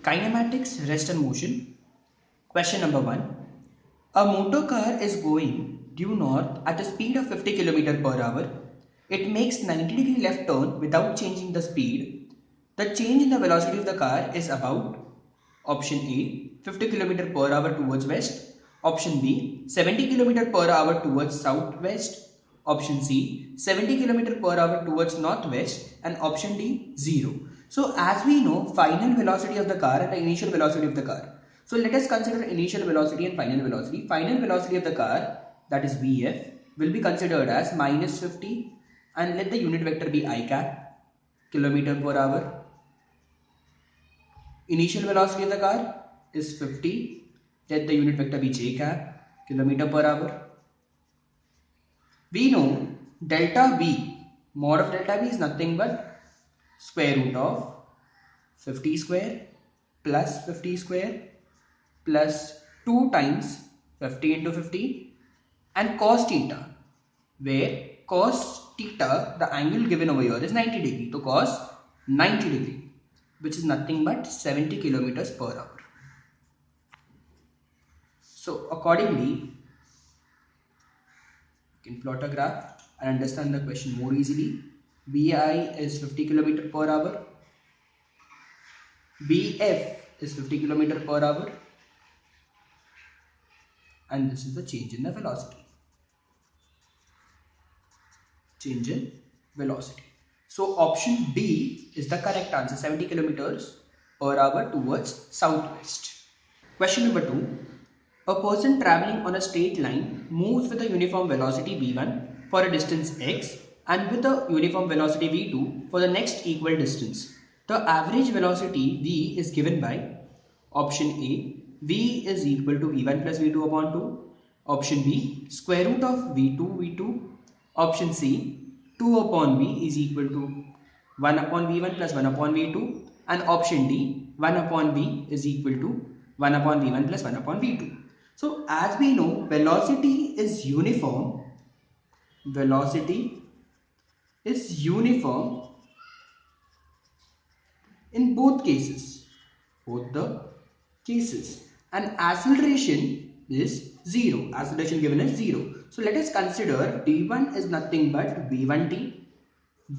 Kinematics, rest and motion. Question number 1. A motor car is going due north at a speed of 50 km per hour. It makes 90-degree left turn without changing the speed. The change in the velocity of the car is about option A 50 km per hour towards west, option B 70 km per hour towards southwest, option C 70 km per hour towards northwest, and option D 0. So as we know, final velocity of the car and the initial velocity of the car. So let us consider initial velocity and final velocity. Final velocity of the car, that is Vf, will be considered as minus 50, and let the unit vector be I cap, kilometer per hour. Initial velocity of the car is 50. Let the unit vector be j cap, kilometer per hour. We know delta V, mod of delta V is nothing but square root of 50 square plus 50 square plus 2 times 50 into 50 and cos theta, where cos theta, the angle given over here is 90 degree. So cos 90 degree, which is nothing but 70 kilometers per hour. So accordingly, you can plot a graph and understand the question more easily. Vi is 50 km per hour. Bf is 50 km per hour. And this is the change in the velocity. Change in velocity. So option B is the correct answer, 70 kilometers per hour towards southwest. Question number 2. A person traveling on a straight line moves with a uniform velocity v1 for a distance x and with a uniform velocity v2 for the next equal distance. The average velocity v is given by option A, v is equal to v1 plus v2 upon 2. Option B, square root of v2. Option C, 2 upon v is equal to 1 upon v1 plus 1 upon v2. And option D, 1 upon v is equal to 1 upon v1 plus 1 upon v2. So as we know, velocity is uniform. Velocity is uniform in both cases. Both the cases. And acceleration is 0. Acceleration given as 0. So let us consider d1 is nothing but v1t.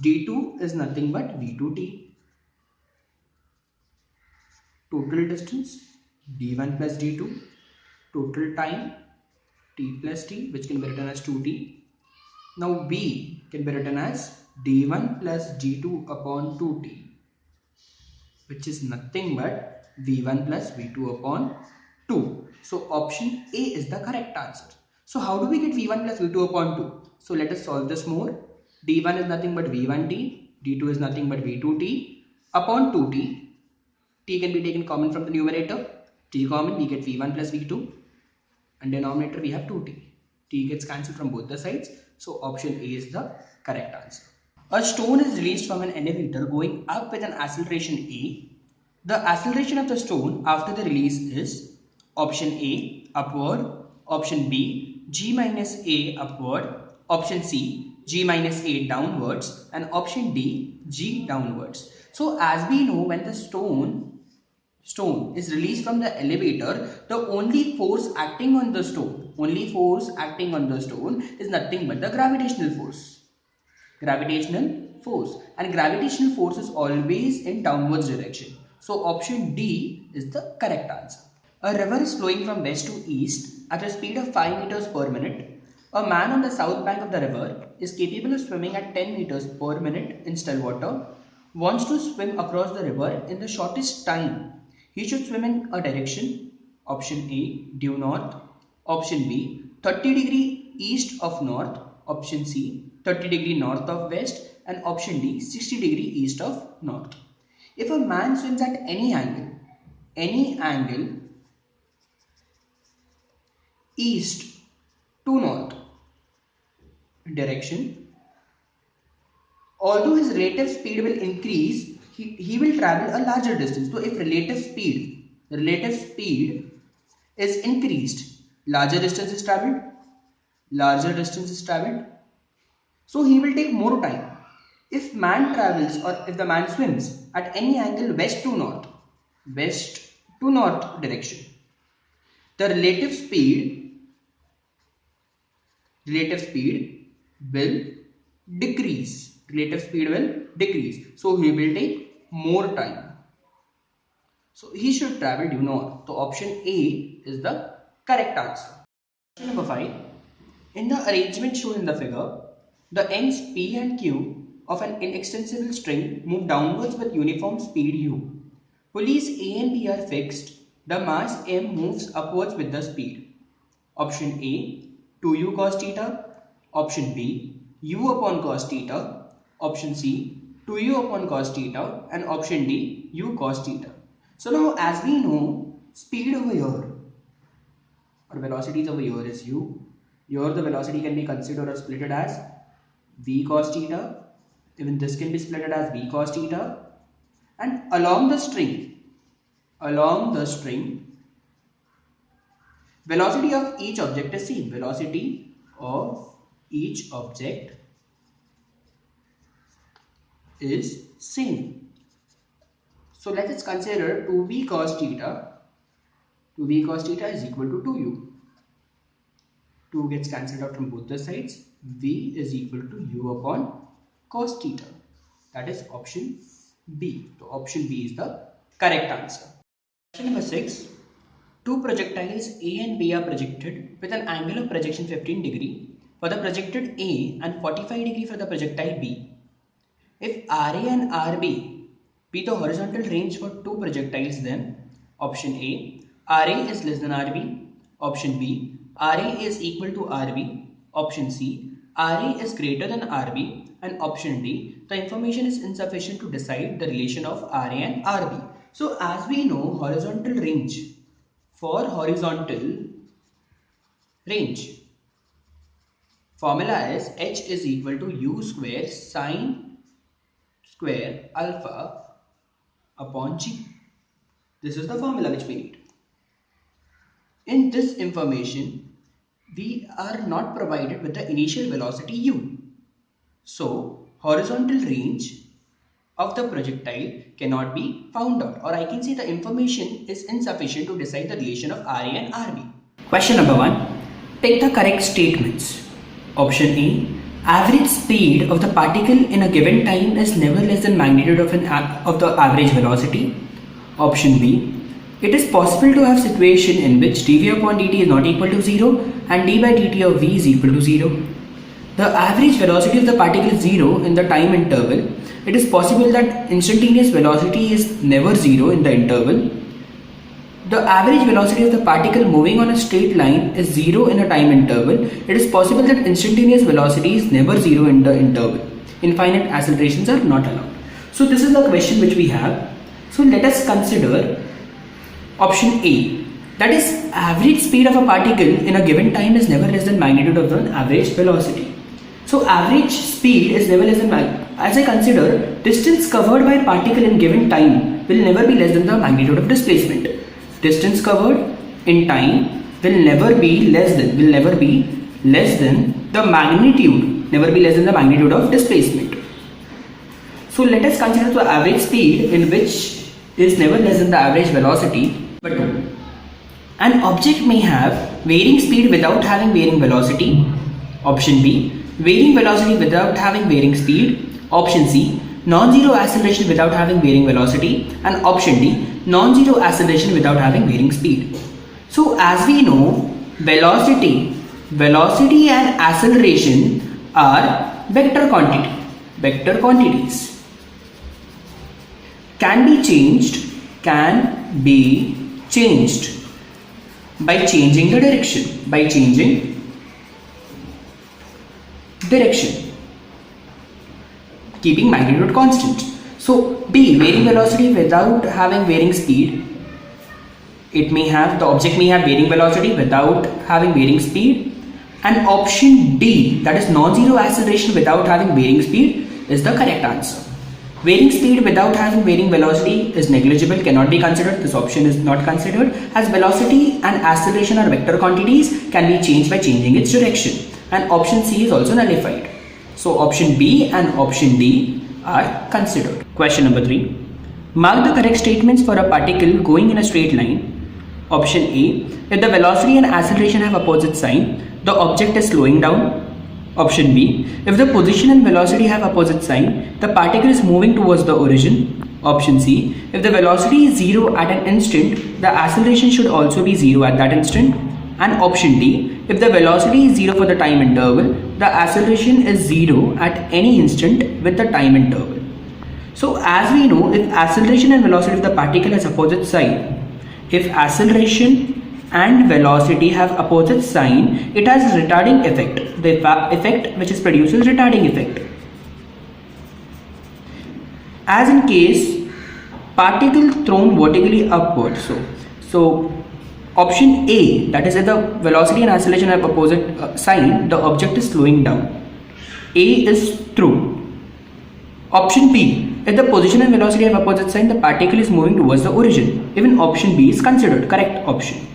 d2 is nothing but v2t. Total distance d1 plus d2. Total time t plus t, which can be written as 2t. Now v can be written as d1 plus d2 upon 2t, which is nothing but v1 plus v2 upon 2. So option A is the correct answer. So how do we get v1 plus v2 upon 2? So let us solve this more. d1 is nothing but v1t, d2 is nothing but v2t upon 2t. T can be taken common from the numerator. T common, we get v1 plus v2. And denominator we have 2t. T gets cancelled from both the sides. So option A is the correct answer. A stone is released from an elevator going up with an acceleration A. The acceleration of the stone after the release is option A, upward, option B, g minus A, upward, option C, g minus A, downwards, and option D, g, downwards. So as we know, when the stone is released from the elevator, the only force acting on the stone is nothing but the gravitational force. And gravitational force is always in downwards direction. So option D is the correct answer. A river is flowing from west to east at a speed of 5 meters per minute. A man on the south bank of the river is capable of swimming at 10 meters per minute in still water, wants to swim across the river in the shortest time. He should swim in a direction. Option A, due north. Option B, 30 degree east of north. Option C, 30 degree north of west. And option D, 60 degree east of north. If a man swims at any angle east to north direction, although his relative speed will increase, he will travel a larger distance. So if relative speed is increased, larger distance is traveled, so he will take more time. If the man swims at any angle west to north, west to north direction. The relative speed will decrease. So he will take more time. So he should travel due north. So option A is the correct answer. Question number 5. In the arrangement shown in the figure, the ends P and Q of an inextensible string move downwards with uniform speed u. Pulleys A and B are fixed. The mass M moves upwards with the speed. Option A, 2u cos theta. Option B, u upon cos theta. Option C, 2u upon cos theta. And option D, u cos theta. So now as we know, speed over here or velocities over here is u. Here the velocity can be considered or splitted as v cos theta. Even this can be splitted as v cos theta. And along the string, velocity of each object is same. Velocity of each object is same. So let us consider 2v cos theta. 2v cos theta is equal to 2u. 2 gets cancelled out from both the sides. V is equal to u upon cos theta. That is option B. So option B is the correct answer. Question number 6. Two projectiles A and B are projected with an angle of projection 15 degree for the projected A and 45 degree for the projectile B. If RA and RB be the horizontal range for two projectiles, then option A, RA is less than RB. Option B, RA is equal to RB. Option C, RA is greater than RB. And option D, the information is insufficient to decide the relation of RA and RB. So as we know, horizontal range, for horizontal range, formula is H is equal to U square sine square alpha upon G. This is the formula which we need. In this information, we are not provided with the initial velocity u. So, horizontal range of the projectile cannot be found out, or I can say the information is insufficient to decide the relation of RA and RB. Question number 1. Take the correct statements. Option A. Average speed of the particle in a given time is never less than magnitude of the average velocity. Option B. It is possible to have situation in which dv upon dt is not equal to 0 and d by dt of v is equal to 0. The average velocity of the particle is 0 in the time interval. It is possible that instantaneous velocity is never 0 in the interval. The average velocity of the particle moving on a straight line is 0 in a time interval. It is possible that instantaneous velocity is never 0 in the interval. Infinite accelerations are not allowed. So this is the question which we have. So let us consider option A, that is average speed of a particle in a given time is never less than magnitude of the average velocity. So average speed is never less than as I consider distance covered by a particle in given time will never be less than the magnitude of displacement. Distance covered in time will never be less than the magnitude of displacement. So let us consider the average speed in which is never less than the average velocity. But an object may have varying speed without having varying velocity. Option B, varying velocity without having varying speed. Option C, non-zero acceleration without having varying velocity. And option D, non-zero acceleration without having varying speed. So as we know, velocity and acceleration are vector quantities. Can be changed by changing the direction, keeping magnitude constant. So B, varying velocity without having varying speed. The object may have varying velocity without having varying speed. And option D, that is non-zero acceleration without having varying speed, is the correct answer. Varying speed without having varying velocity is negligible, cannot be considered. This option is not considered, as velocity and acceleration are vector quantities, can be changed by changing its direction. And option C is also nullified. So option B and option D are considered. Question number 3. Mark the correct statements for a particle going in a straight line. Option A, if the velocity and acceleration have opposite sign, the object is slowing down. Option B, if the position and velocity have opposite sign, the particle is moving towards the origin. Option C, if the velocity is 0 at an instant, the acceleration should also be 0 at that instant. And option D, if the velocity is 0 for the time interval, the acceleration is 0 at any instant with the time interval. So as we know, if acceleration and velocity of the particle has opposite sign, if acceleration and velocity have opposite sign, it has retarding effect. The effect which is produced is retarding effect. As in case particle thrown vertically upward. So option A, that is if the velocity and acceleration have opposite sign, the object is slowing down. A is true. Option B, if the position and velocity have opposite sign, the particle is moving towards the origin. Even option B is considered correct option.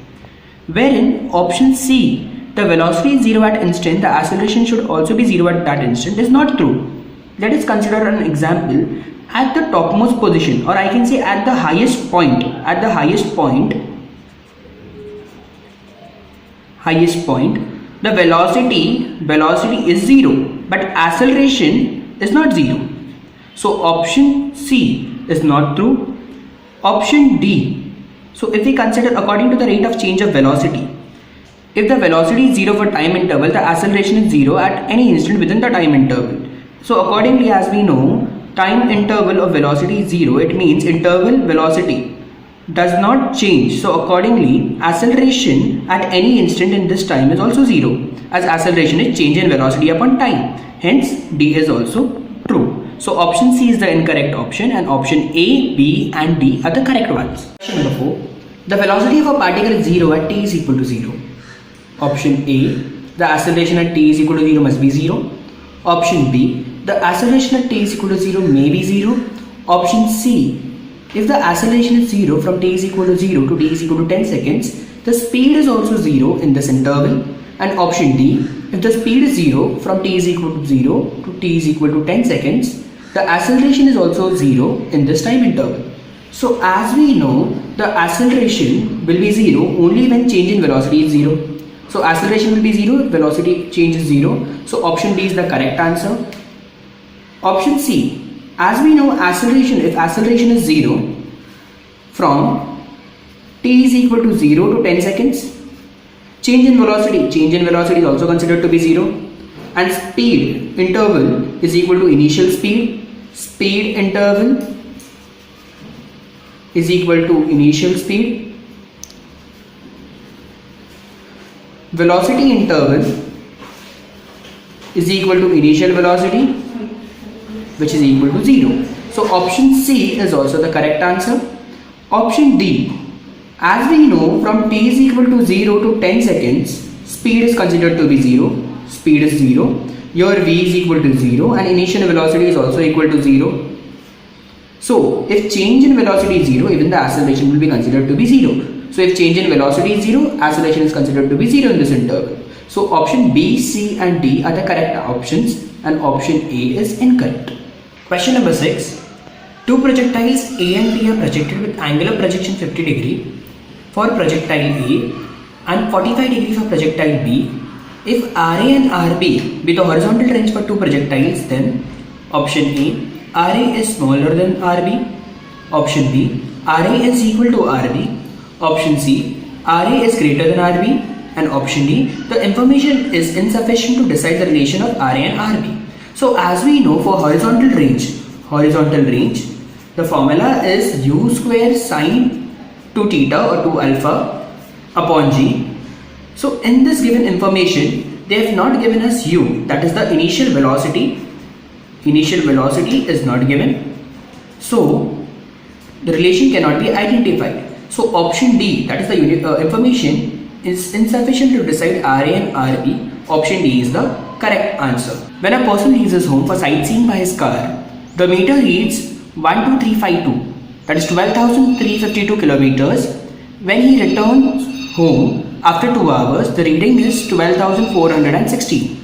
Wherein option C, the velocity is 0 at instant, the acceleration should also be 0 at that instant, is not true. Let us consider an example. At the topmost position, or I can say at the highest point, the velocity is 0, but acceleration is not 0. So option C is not true. Option D, so if we consider according to the rate of change of velocity, if the velocity is 0 for time interval, the acceleration is 0 at any instant within the time interval. So accordingly, as we know, time interval of velocity is 0, it means interval velocity does not change. So accordingly, acceleration at any instant in this time is also 0, as acceleration is change in velocity upon time. Hence D is also true. So option C is the incorrect option, and option A, B and D are the correct ones. Question number 4. The velocity of a particle is 0 at t is equal to 0. Option A, the acceleration at t is equal to 0 must be 0. Option B, the acceleration at t is equal to 0 may be 0. Option C, if the acceleration is 0 from t is equal to 0 to t is equal to 10 seconds, the speed is also 0 in this interval. And option D, if the speed is 0 from t is equal to 0 to t is equal to 10 seconds, the acceleration is also 0 in this time interval. So as we know, the acceleration will be 0 only when change in velocity is 0. So acceleration will be 0, velocity change is 0. So option D is the correct answer. Option C, as we know, if acceleration is 0 from t is equal to 0 to 10 seconds, change in velocity is also considered to be 0, and speed interval is equal to initial speed interval is equal to initial speed, velocity interval is equal to initial velocity, which is equal to 0. So option C is also the correct answer. Option D, as we know, from t is equal to 0 to 10 seconds, speed is considered to be 0, speed is 0, your v is equal to 0, and initial velocity is also equal to 0. So if change in velocity is 0, even the acceleration will be considered to be 0. So if change in velocity is 0, acceleration is considered to be 0 in this interval. So option B, C and D are the correct options, and option A is incorrect. Question number 6. Two projectiles A and B are projected with angular projection 50 degree for projectile A and 45 degree for projectile B. If RA and RB be the horizontal range for two projectiles, then option A, RA is smaller than RB. Option B, RA is equal to RB. Option C, RA is greater than RB. And option D, the information is insufficient to decide the relation of RA and RB. So as we know, for horizontal range, the formula is u square sine 2 theta or 2 alpha upon g. So in this given information, they have not given us u, that is the initial velocity. Initial velocity is not given. So the relation cannot be identified. So option D, that is the information, is insufficient to decide RA and RB. Option D is the correct answer. When a person leaves his home for sightseeing by his car, the meter reads 12352, that is 12,352 kilometers. When he returns home after 2 hours, the reading is 12,416.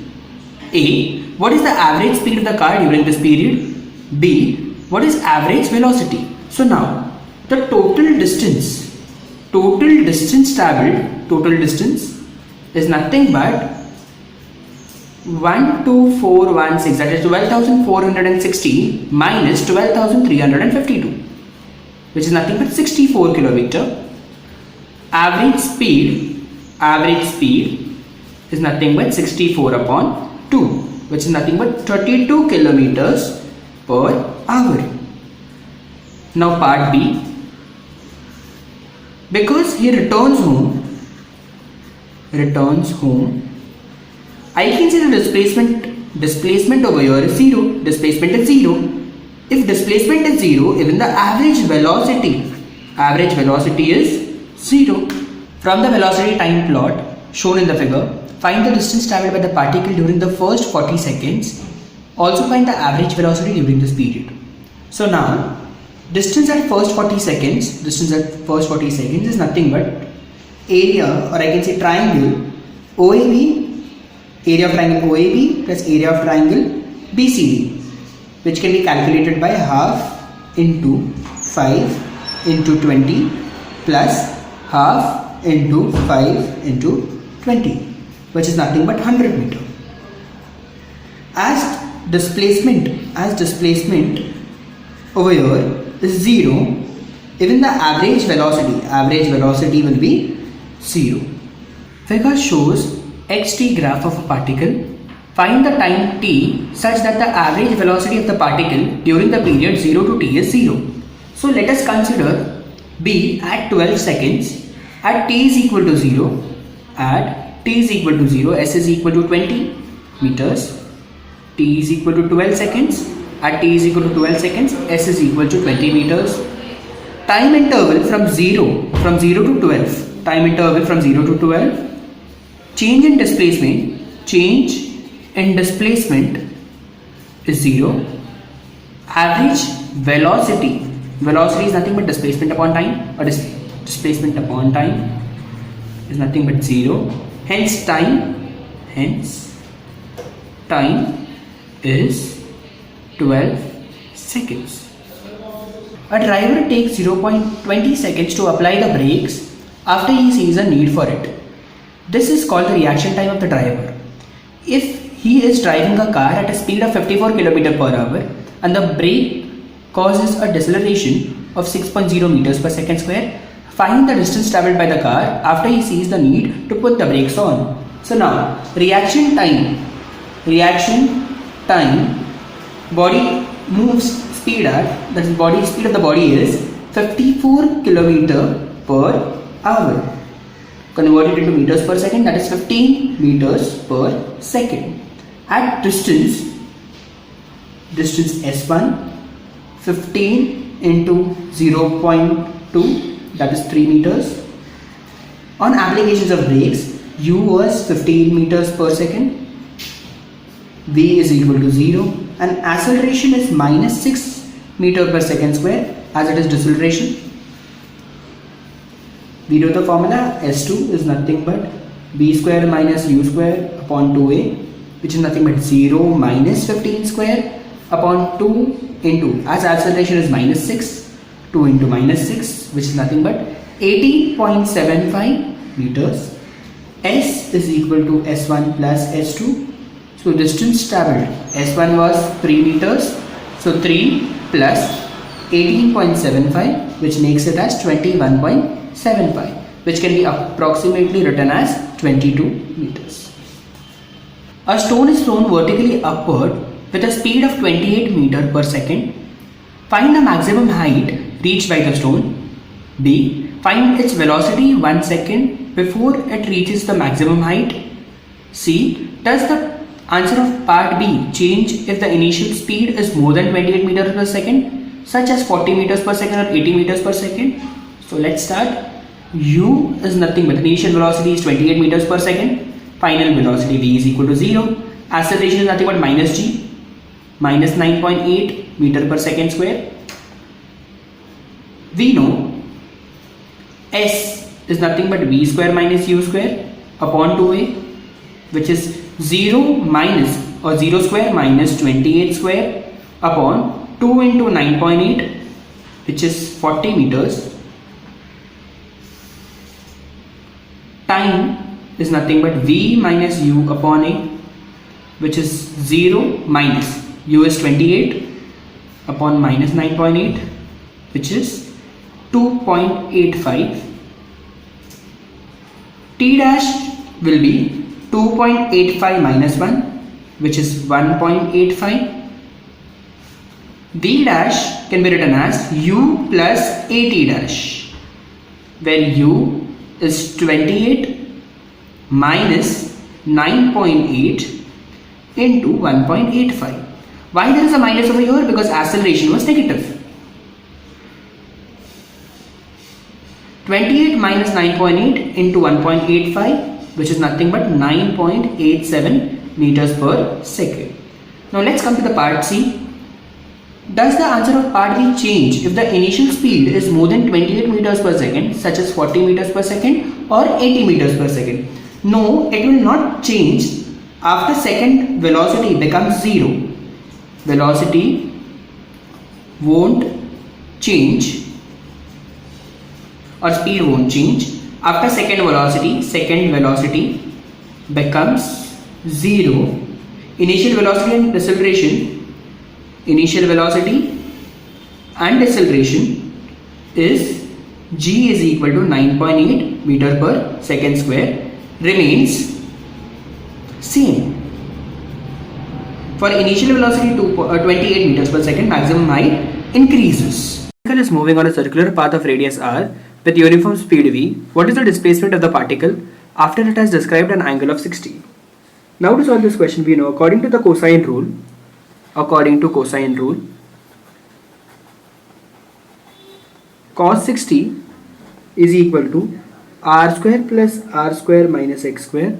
A. What is the average speed of the car during this period? B. What is average velocity? So now the total distance is nothing but 12416, that is 12,460 minus 12,352, which is nothing but 64 kilometer. Average speed is nothing but 64 upon 2, which is nothing but 32 kilometers per hour. Now part B, because he returns home, I can say the displacement over here is 0. Displacement is 0. If displacement is 0, even the average velocity is 0. From the velocity time plot shown in the figure, find the distance traveled by the particle during the first 40 seconds. Also find the average velocity during this period. So now, distance at first 40 seconds is nothing but area, or I can say triangle OAB, area of triangle OAB plus area of triangle BCD, which can be calculated by half into 5 into 20 plus half into 5 into 20, which is nothing but 100 meter. As displacement over here is 0, even the average velocity will be 0. Figure shows xt graph of a particle. Find the time t such that the average velocity of the particle during the period 0 to t is 0. So let us consider B at 12 seconds at t is equal to 0. At t is equal to 0, s is equal to 20 meters. T is equal to 12 seconds. At t is equal to 12 seconds, s is equal to 20 meters. Time interval from 0 to 12. Time interval from 0 to 12. Change in displacement is 0. Average velocity is nothing but displacement upon time, or displacement upon time is nothing but 0. Hence time is 12 seconds. A driver takes 0.20 seconds to apply the brakes after he sees a need for it. This is called the reaction time of the driver. If he is driving a car at a speed of 54 km per hour and the brake causes a deceleration of 6.0 meters per second square, find the distance traveled by the car after he sees the need to put the brakes on. So now, reaction time, body moves speed at, that is speed of the body is 54 km per hour. Converted into meters per second, that is 15 meters per second. At distance S1, 15 into 0.2, that is 3 meters. On applications of brakes, U was 15 meters per second, V is equal to 0, and acceleration is minus 6 meter per second square, as it is deceleration. We know the formula, S2 is nothing but B square minus U square upon 2A, which is nothing but 0 minus 15 square upon 2 into, as acceleration is minus 6, 2 into minus 6, which is nothing but 18.75 meters. S is equal to S1 plus S2. So distance travelled, S1 was 3 meters, so 3 plus 18.75, which makes it as 21.75, which can be approximately written as 22 meters. A stone is thrown vertically upward with a speed of 28 meters per second. Find the maximum height reached by the stone. B. Find its velocity 1 second before it reaches the maximum height. C. Does the answer of part B change if the initial speed is more than 28 meters per second, such as 40 meters per second or 80 meters per second? So let's start. U is nothing but initial velocity is 28 meters per second. Final velocity V is equal to 0. Acceleration is nothing but minus G, minus 9.8 meter per second square. We know S is nothing but V square minus U square upon 2A, which is 0 minus or 0 square minus 28 square upon 2 into 9.8, which is 40 meters. Time is nothing but v minus u upon a, which is 0 minus u is 28 upon minus 9.8, which is 2.85. T dash will be 2.85 minus 1, which is 1.85. V dash can be written as u plus at dash, where u is 28 minus 9.8 into 1.85. Why there is a minus over here? Because acceleration was negative. 28 minus 9.8 into 1.85, which is nothing but 9.87 meters per second. Now let's come to the part C. Does the answer of part B change if the initial speed is more than 28 meters per second, such as 40 meters per second or 80 meters per second? No, it will not change after second velocity becomes 0. Velocity won't change, or speed won't change after second velocity becomes 0. Initial velocity and deceleration is g is equal to 9.8 meter per second square, remains same. For initial velocity to 28 meters per second, maximum height increases. Particle is moving on a circular path of radius r with uniform speed v. What is the displacement of the particle after it has described an angle of 60? Now to solve this question, we know according to cosine rule, cos 60 is equal to r square plus r square minus x square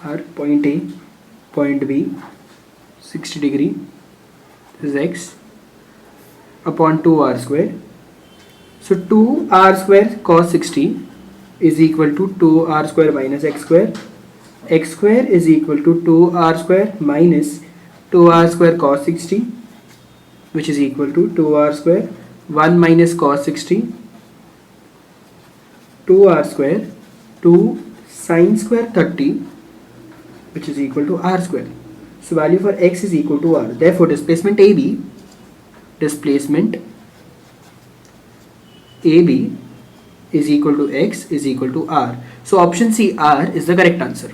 r, point A, point B, 60 degree, this is x, upon 2r square. So 2r square cos 60 is equal to 2r square minus x square. X square is equal to 2r square minus 2r square cos 60, which is equal to 2r square 1 minus cos 60, 2r square 2 sin square 30, which is equal to r square. So value for x is equal to r. Therefore displacement AB is equal to x is equal to r. So option C, r, is the correct answer.